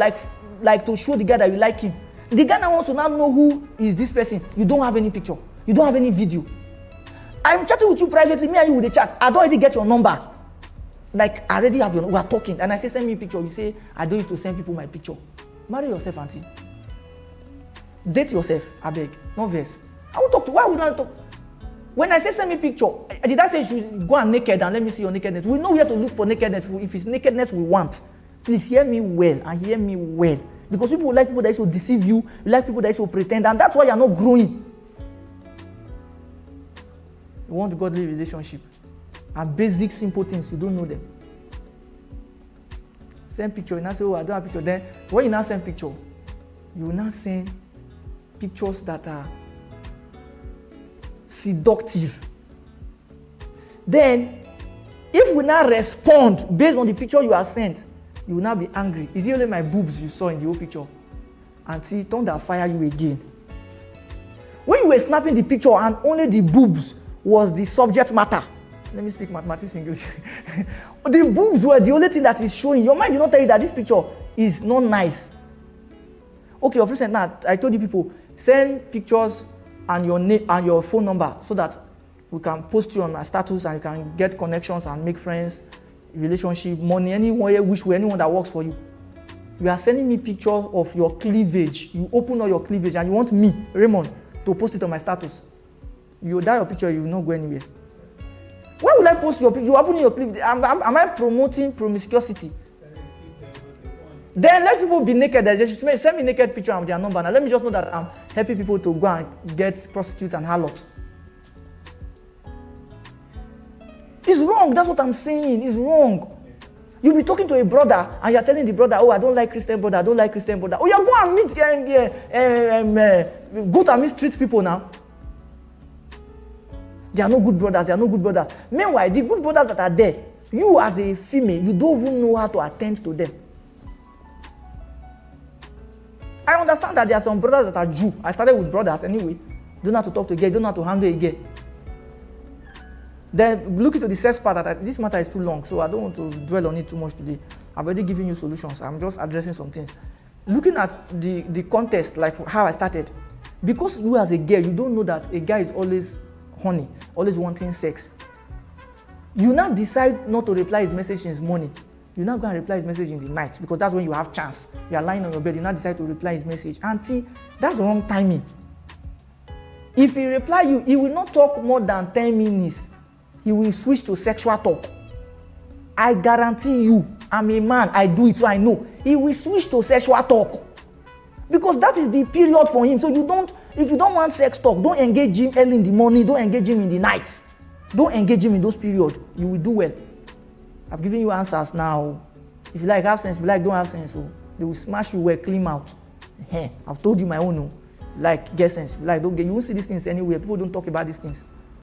like to show the guy that you like him. The guy now wants to now know who is this person. You don't have any picture. You don't have any video. I'm chatting with you privately, me and you with the chat. I don't even get your number. Like, I already have your, we are talking, and I say, send me a picture. You say, I don't used to send people my picture. Marry yourself, auntie. Date yourself, I beg. No verse. I won't talk to, why would I talk? When I say send me a picture, did I say you should go and naked and let me see your nakedness? We know where to look for nakedness. If it's nakedness we want, please hear me well and hear me well. Because people like people that used to deceive you, you like people that used to pretend, and that's why you're not growing. You want godly relationship. And basic, simple things, you don't know them. Send picture, you now say, oh, I don't have picture. Then, when you now send picture, you will now send pictures that are seductive. Then, if we now respond based on the picture you have sent, you will now be angry. Is it only my boobs you saw in the whole picture? Until thunder fire you again. When you were snapping the picture and only the boobs was the subject matter, let me speak mathematics English. The boobs were the only thing that is showing. Your mind did not tell you that this picture is not nice. Okay, of recent now, I told you people, send pictures and your name and your phone number so that we can post you on my status and you can get connections and make friends, relationship, money, anywhere, which way, anyone that works for you. You are sending me pictures of your cleavage. You open all your cleavage and you want me, Raymond, to post it on my status. You die your picture, you will not go anywhere. Why would I post your picture? You open your cleavage. Am I promoting promiscuity? Then let people be naked. Just send me naked picture and their number. Now let me just know that I'm helping people to go and get prostitute and harlot. It's wrong. That's what I'm saying. It's wrong. You'll be talking to a brother and you're telling the brother, oh, I don't like Christian brother. I don't like Christian brother. Oh, you're going to meet go to meet street people now. They are no good brothers. They are no good brothers. Meanwhile, the good brothers that are there, you as a female, you don't even know how to attend to them. I understand that there are some brothers that are Jew. I started with brothers anyway. Don't know how to talk to a girl. Don't know how to handle a girl. Then look into the sex part. This matter is too long, so I don't want to dwell on it too much today. I've already given you solutions. I'm just addressing some things. Looking at the context, like how I started. Because you as a girl, you don't know that a guy is always horny, always wanting sex. You now decide not to reply his message in the morning. You now go and reply his message in the night because that's when you have chance. You are lying on your bed, you now decide to reply his message. Auntie, that's the wrong timing. If he reply you, he will not talk more than 10 minutes. He will switch to sexual talk. I guarantee you, I'm a man, I do it so I know. He will switch to sexual talk. Because that is the period for him. So if you don't want sex talk, don't engage him early in the morning, don't engage him in the night. Don't engage him in those periods. You will do well. I've given you answers now. If you like, have sense. If you like, don't have sense. So they will smash you well, clean out. I've told you my own. If you like, get sense. If you like, don't get. You won't see these things anywhere. People don't talk about these things.